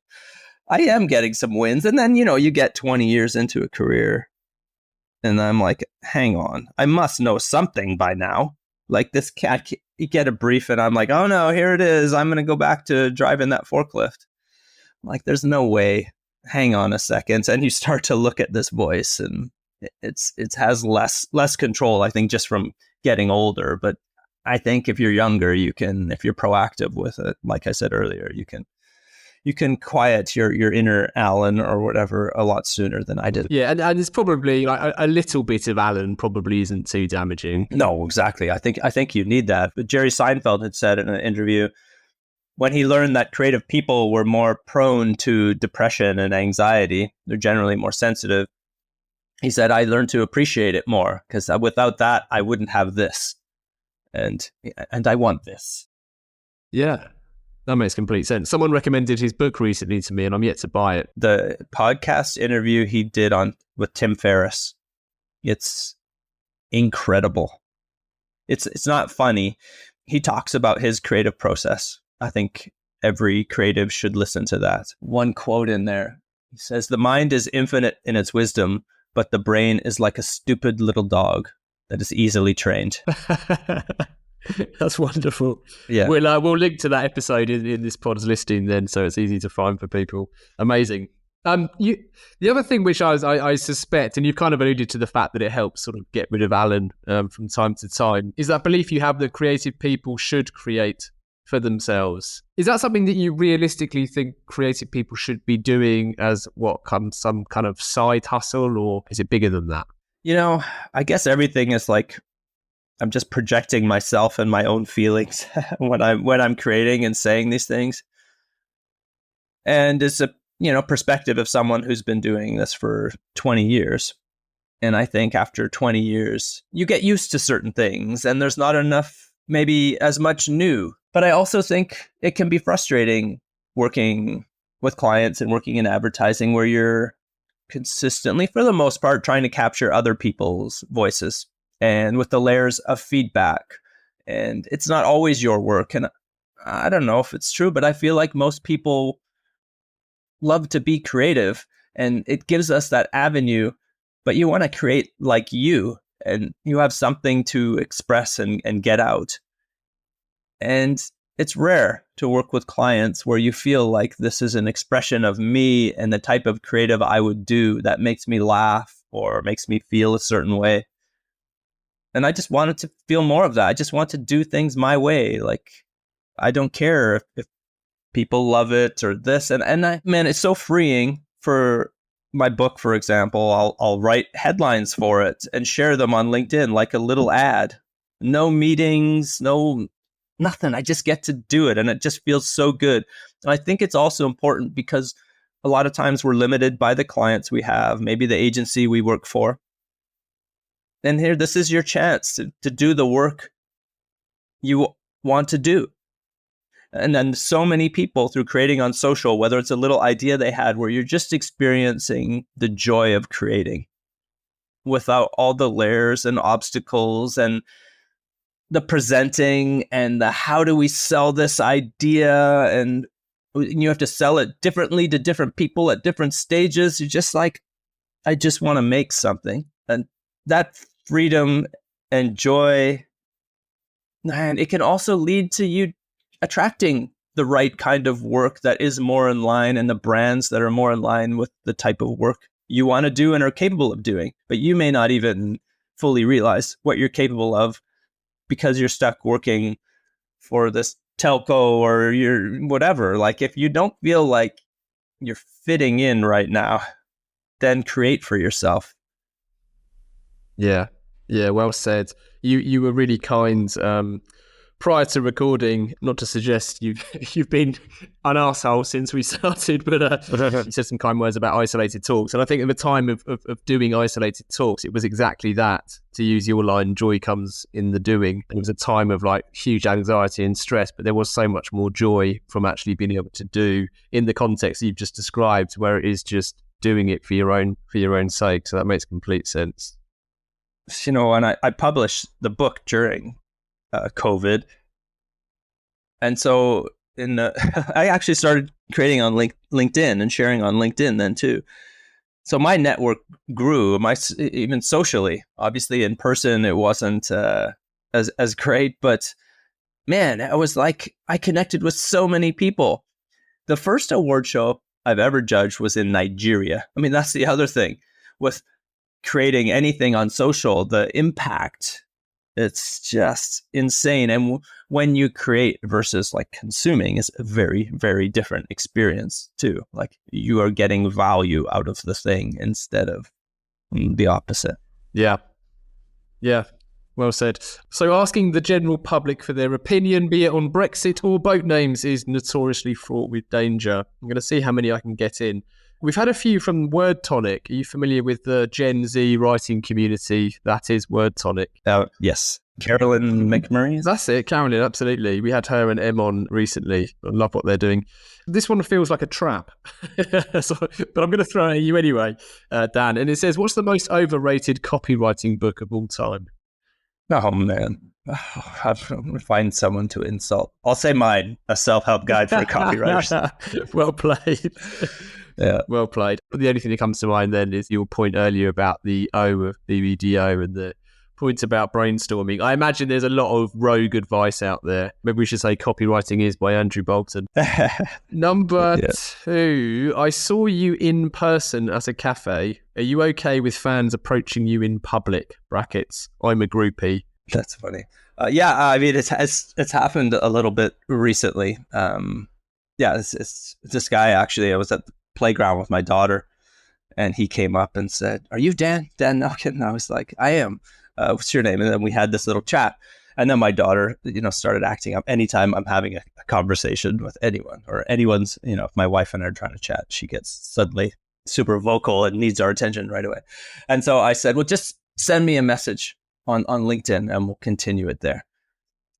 Speaker 3: I am getting some wins. And then, you get 20 years into a career and I'm like, hang on, I must know something by now. Like this cat, you get a brief and I'm like, oh no, here it is. I'm going to go back to driving that forklift. I'm like, there's no way. Hang on a second. And you start to look at this voice and it has less control, I think, just from getting older. But I think if you're younger, if you're proactive with it, like I said earlier, you can quiet your inner Alan or whatever a lot sooner than I did.
Speaker 2: Yeah, and it's probably like a little bit of Alan probably isn't too damaging.
Speaker 3: No, exactly. I think you need that. But Jerry Seinfeld had said in an interview, when he learned that creative people were more prone to depression and anxiety, they're generally more sensitive. He said, I learned to appreciate it more because without that, I wouldn't have this. And I want this.
Speaker 2: Yeah. That makes complete sense. Someone recommended his book recently to me and I'm yet to buy it.
Speaker 3: The podcast interview he did with Tim Ferriss, it's incredible. It's not funny. He talks about his creative process. I think every creative should listen to that. One quote in there. He says, the mind is infinite in its wisdom, but the brain is like a stupid little dog that is easily trained.
Speaker 2: That's wonderful.
Speaker 3: Yeah,
Speaker 2: we'll link to that episode in this pod's listing then, so it's easy to find for people. Amazing. The other thing which I suspect, and you've kind of alluded to the fact that it helps sort of get rid of Alan from time to time, is that belief you have that creative people should create for themselves. Is that something that you realistically think creative people should be doing as some kind of side hustle, or is it bigger than that?
Speaker 3: I guess everything is like, I'm just projecting myself and my own feelings when I'm creating and saying these things. And it's a perspective of someone who's been doing this for 20 years. And I think after 20 years, you get used to certain things and there's not enough, maybe as much new. But I also think it can be frustrating working with clients and working in advertising where you're consistently, for the most part, trying to capture other people's voices and with the layers of feedback. And it's not always your work. And I don't know if it's true, but I feel like most people love to be creative and it gives us that avenue, but you want to create like you and you have something to express and get out. And it's rare to work with clients where you feel like this is an expression of me and the type of creative I would do that makes me laugh or makes me feel a certain way. And I just wanted to feel more of that. I just want to do things my way. Like, I don't care if people love it or this. Man, it's so freeing. For my book, for example, I'll write headlines for it and share them on LinkedIn like a little ad. No meetings, nothing. I just get to do it and it just feels so good. And I think it's also important because a lot of times we're limited by the clients we have, maybe the agency we work for. And here, this is your chance to do the work you want to do. And then so many people through creating on social, whether it's a little idea they had where you're just experiencing the joy of creating without all the layers and obstacles and the presenting and the how do we sell this idea, and you have to sell it differently to different people at different stages. You're just like, I just want to make something. And that freedom and joy, and it can also lead to you attracting the right kind of work that is more in line and the brands that are more in line with the type of work you want to do and are capable of doing. But you may not even fully realize what you're capable of because you're stuck working for this telco or you're whatever. Like, if you don't feel like you're fitting in right now, then create for yourself.
Speaker 2: Yeah, well said. You were really kind prior to recording, not to suggest you've been an arsehole since we started, but you said some kind words about isolated talks. And I think at the time of doing isolated talks, it was exactly that. To use your line, joy comes in the doing. It was a time of like huge anxiety and stress, but there was so much more joy from actually being able to do in the context you've just described, where it is just doing it for your own sake. So that makes complete sense.
Speaker 3: You know, and I published the book during COVID. And so I actually started creating on LinkedIn and sharing on LinkedIn then too. So my network grew, even socially. Obviously in person, it wasn't as great, but man, I was like, I connected with so many people. The first award show I've ever judged was in Nigeria. I mean, that's the other thing with creating anything on social, the impact, it's just insane. And when you create versus like consuming is a very, very different experience too. Like, you are getting value out of the thing instead of the opposite.
Speaker 2: Yeah. Well said. So asking the general public for their opinion, be it on Brexit or boat names, is notoriously fraught with danger. I'm going to see how many I can get in. We've had a few from Word Tonic. Are you familiar with the Gen Z writing community? That is Word Tonic.
Speaker 3: Yes. Carolyn McMurray?
Speaker 2: That's it, Carolyn, absolutely. We had her and Em on recently. I love what they're doing. This one feels like a trap, but I'm going to throw it at you anyway, Dan. And it says, what's the most overrated copywriting book of all time?
Speaker 3: Oh, man. I'm going to find someone to insult. I'll say mine, A Self-Help Guide for Copywriters.
Speaker 2: Well played.
Speaker 3: Yeah.
Speaker 2: Well played. But the only thing that comes to mind then is your point earlier about the O of BBDO and the point about brainstorming. I imagine there's a lot of rogue advice out there. Maybe we should say Copywriting Is by Andrew Bolton. Number 2, I saw you in person at a cafe. Are you okay with fans approaching you in public? Brackets, I'm a groupie.
Speaker 3: That's funny. I mean, it's happened a little bit recently. It's this guy, actually. I was at the playground with my daughter, and he came up and said, "Are you Dan Nelken?" And I was like, "I am. What's your name?" And then we had this little chat. And then my daughter, started acting up. Anytime I'm having a conversation with anyone or anyone's, if my wife and I are trying to chat, she gets suddenly super vocal and needs our attention right away. And so I said, well, just send me a message on LinkedIn and we'll continue it there.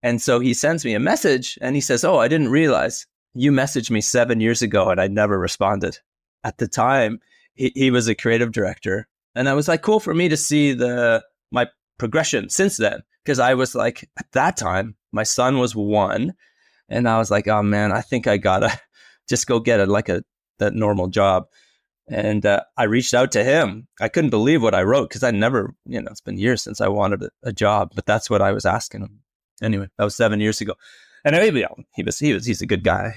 Speaker 3: And so he sends me a message and he says, oh, I didn't realize you messaged me 7 years ago and I never responded. At the time, he was a creative director. And I was like, cool for me to see my progression since then. Because I was like, at that time, my son was 1. And I was like, oh man, I think I gotta just go get that normal job. And I reached out to him. I couldn't believe what I wrote because I never, it's been years since I wanted a job, but that's what I was asking him. Anyway, that was 7 years ago. And he's a good guy.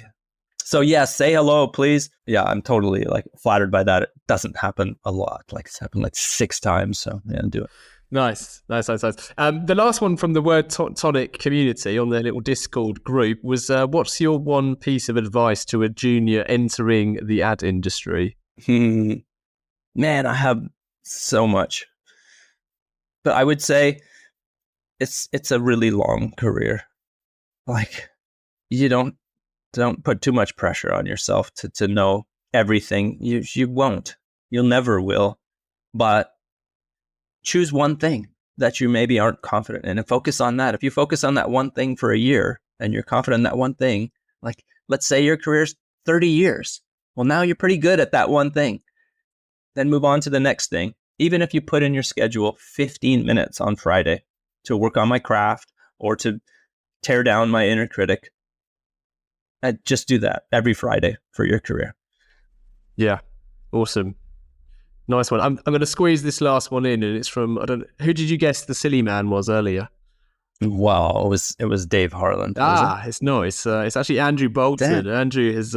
Speaker 3: So yeah, say hello, please. Yeah, I'm totally flattered by that. It doesn't happen a lot. It's happened 6 times. So yeah, do it.
Speaker 2: Nice. The last one from the Word Tonic community on their little Discord group was, what's your one piece of advice to a junior entering the ad industry?
Speaker 3: Man, I have so much. But I would say it's a really long career. You don't put too much pressure on yourself to know everything. You won't. You'll never will. But choose one thing that you maybe aren't confident in and focus on that. If you focus on that one thing for a year and you're confident in that one thing, let's say your career's 30 years. Well, now you're pretty good at that one thing. Then move on to the next thing. Even if you put in your schedule 15 minutes on Friday to work on my craft or to tear down my inner critic, just do that every Friday for your career.
Speaker 2: Yeah, awesome. Nice one. I'm going to squeeze this last one in, and it's from, who did you guess the silly man was earlier?
Speaker 3: Wow, it was Dave Harland.
Speaker 2: It's nice. It's actually Andrew Bolton. Damn. Andrew has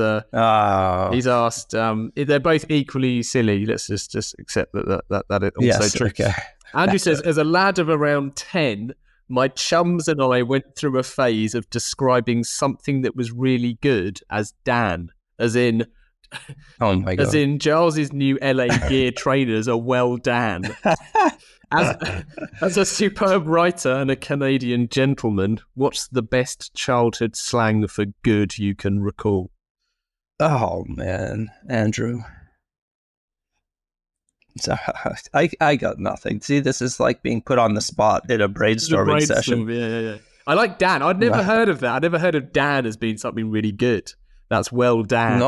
Speaker 2: he's asked. They're both equally silly. Let's just accept that it also true.
Speaker 3: Okay.
Speaker 2: Andrew says, as a lad of around 10, my chums and I went through a phase of describing something that was really good as Dan, as in.
Speaker 3: Oh my God.
Speaker 2: As in Giles' new LA Gear trainers are well Dan. As a superb writer and a Canadian gentleman, what's the best childhood slang for good you can recall?
Speaker 3: Oh man, Andrew. So, I got nothing. See, this is like being put on the spot in a brainstorming session.
Speaker 2: Yeah. I like Dan. I'd never heard of that. I'd never heard of Dan as being something really good. That's well Dan.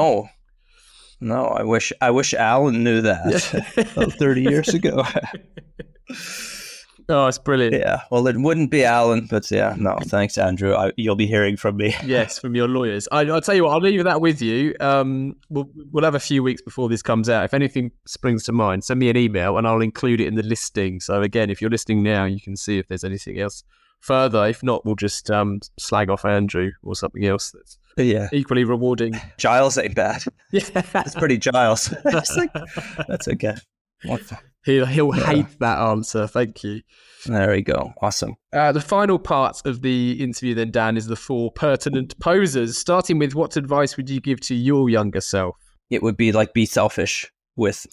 Speaker 3: No, I wish Alan knew that 30 years ago.
Speaker 2: Oh, it's brilliant.
Speaker 3: Yeah, well, it wouldn't be Alan, but yeah, no, thanks, Andrew. You'll be hearing from me.
Speaker 2: Yes, from your lawyers. I'll tell you what, I'll leave that with you. We'll have a few weeks before this comes out. If anything springs to mind, send me an email and I'll include it in the listing. So again, if you're listening now, you can see if there's anything else further. If not, we'll just slag off Andrew or something else that's equally rewarding.
Speaker 3: Giles ain't bad.
Speaker 2: Yeah,
Speaker 3: it's pretty Giles. That's okay.
Speaker 2: He'll hate that answer. Thank you.
Speaker 3: There we go. Awesome.
Speaker 2: The final part of the interview then, Dan, is the 4 pertinent posers, starting with what advice would you give to your younger self?
Speaker 3: It would be be selfish with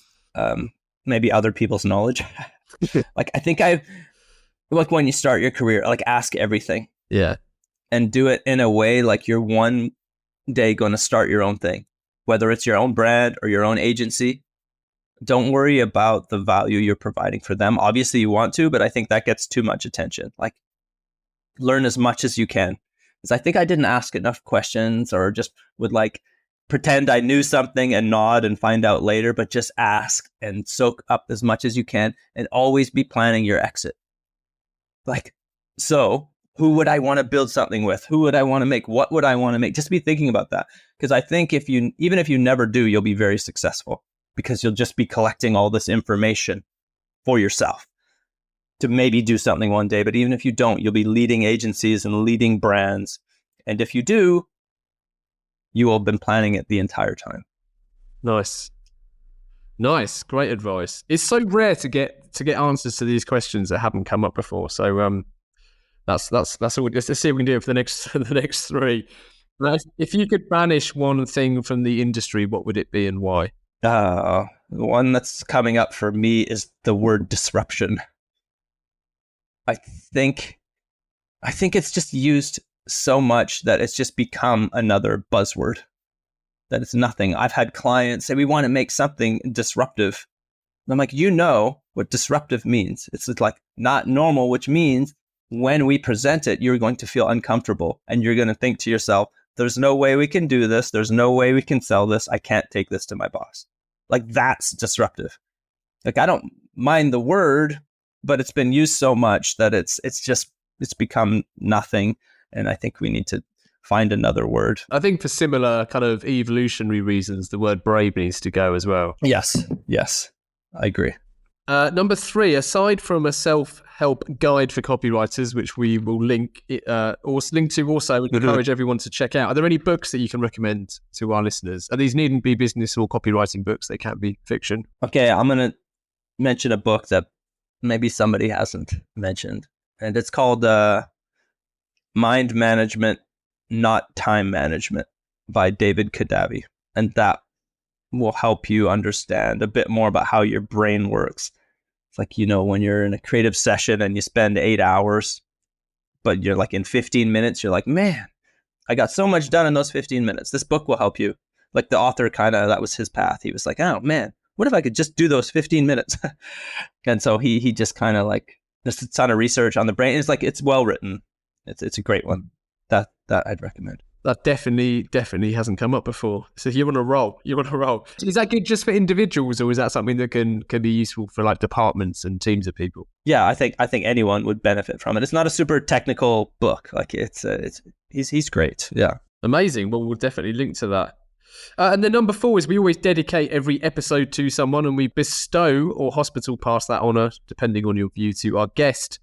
Speaker 3: maybe other people's knowledge. I think when you start your career, ask everything.
Speaker 2: Yeah.
Speaker 3: And do it in a way you're one day going to start your own thing, whether it's your own brand or your own agency. Don't worry about the value you're providing for them. Obviously you want to, but I think that gets too much attention. Learn as much as you can. Because I think I didn't ask enough questions or just would pretend I knew something and nod and find out later, but just ask and soak up as much as you can and always be planning your exit. So who would I want to build something with? Who would I want to make? What would I want to make? Just be thinking about that. Because I think even if you never do, you'll be very successful because you'll just be collecting all this information for yourself to maybe do something one day. But even if you don't, you'll be leading agencies and leading brands. And if you do, you will have been planning it the entire time.
Speaker 2: Nice. Great advice. It's so rare to get answers to these questions that haven't come up before. So that's all. Let's see if we can do it for the next 3. If you could banish one thing from the industry, what would it be and why?
Speaker 3: The one that's coming up for me is the word disruption. I think it's just used so much that it's just become another buzzword. that it's nothing. I've had clients say, we want to make something disruptive. And I'm like, you know what disruptive means. It's like not normal, which means when we present it, you're going to feel uncomfortable and you're going to think to yourself, there's no way we can do this. There's no way we can sell this. I can't take this to my boss. Like that's disruptive. Like I don't mind the word, but it's been used so much that it's become nothing. And I think we need to find another word.
Speaker 2: I think for similar kind of evolutionary reasons, the word brave needs to go as well.
Speaker 3: Yes, I agree.
Speaker 2: Number 3, aside from a self-help guide for copywriters, which we will link to also encourage everyone to check out, are there any books that you can recommend to our listeners? And these needn't be business or copywriting books. They can be fiction.
Speaker 3: Okay, I'm going to mention a book that maybe somebody hasn't mentioned. And it's called Mind Management, Not Time Management by David Kadavi. And that will help you understand a bit more about how your brain works. It's like, when you're in a creative session and you spend 8 hours, but you're like in 15 minutes, you're like, man, I got so much done in those 15 minutes. This book will help you. Like the author that was his path. He was like, oh man, what if I could just do those 15 minutes? And so he just kind of like, there's a ton of research on the brain. It's like, it's well written. It's a great one that I'd recommend.
Speaker 2: That definitely hasn't come up before. So you're on a roll. Is that good just for individuals, or is that something that can be useful for like departments and teams of people?
Speaker 3: Yeah, I think anyone would benefit from it. It's not a super technical book. Like he's great. Yeah.
Speaker 2: Amazing. Well, we'll definitely link to that. And then number 4 is we always dedicate every episode to someone, and we bestow or hospital pass that honour, depending on your view, to our guest,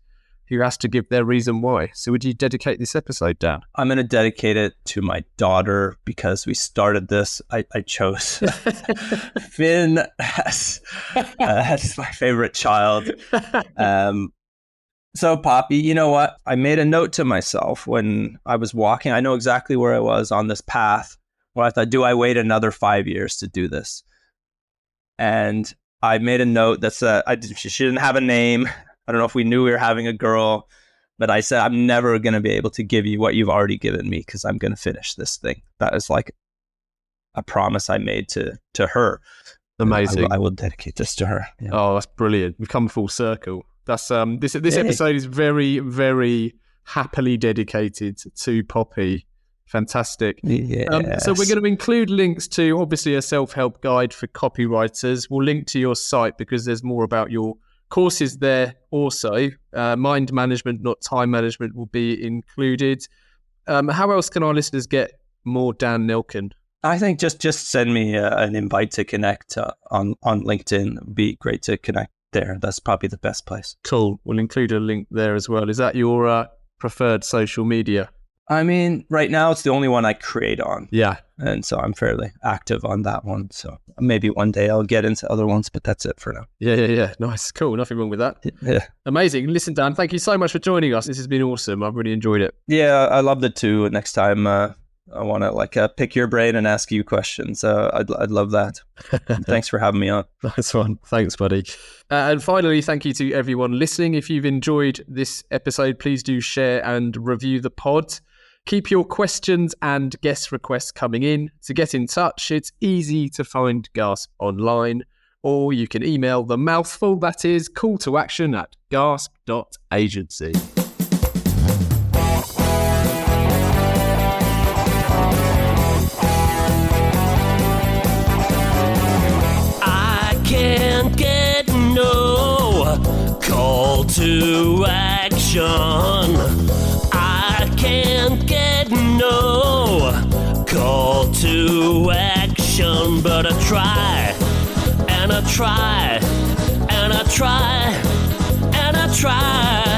Speaker 2: who has to give their reason why. So would you dedicate this episode, Dan?
Speaker 3: I'm going to dedicate it to my daughter because we started this. I chose Finn as my favorite child. So Poppy, you know what? I made a note to myself when I was walking. I know exactly where I was on this path where I thought, do I wait another 5 years to do this? And I made a note that said, she didn't have a name. I don't know if we knew we were having a girl, but I said, I'm never going to be able to give you what you've already given me because I'm going to finish this thing. That is like a promise I made to her.
Speaker 2: Amazing.
Speaker 3: I will dedicate this to her. Yeah.
Speaker 2: Oh, that's brilliant. We've come full circle. That's this episode is very, very happily dedicated to Poppy. Fantastic.
Speaker 3: Yes.
Speaker 2: So we're going to include links to obviously a self-help guide for copywriters. We'll link to your site because there's more about your courses there also. Mind management, not time management, will be included. How else can our listeners get more Dan Nelken?
Speaker 3: I think just send me an invite to connect on LinkedIn. It would be great to connect there. That's probably the best place.
Speaker 2: Cool. We'll include a link there as well. Is that your preferred social media?
Speaker 3: I mean, right now it's the only one I create on.
Speaker 2: Yeah.
Speaker 3: And so I'm fairly active on that one. So maybe one day I'll get into other ones, but that's it for now.
Speaker 2: Yeah. Nice. Cool. Nothing wrong with that.
Speaker 3: Yeah.
Speaker 2: Amazing. Listen, Dan, thank you so much for joining us. This has been awesome. I've really enjoyed it.
Speaker 3: Yeah, I loved it too. Next time I want to pick your brain and ask you questions. I'd love that. Thanks for having me on.
Speaker 2: Nice one. Thanks, buddy. And finally, thank you to everyone listening. If you've enjoyed this episode, please do share and review the pod. Keep your questions and guest requests coming in. To get in touch, it's easy to find Gasp online, or you can email the mouthful, that is call to action at gasp.agency.
Speaker 1: I can't get no call to action. I can't get no call to action, but I try, and I try, and I try, and I try.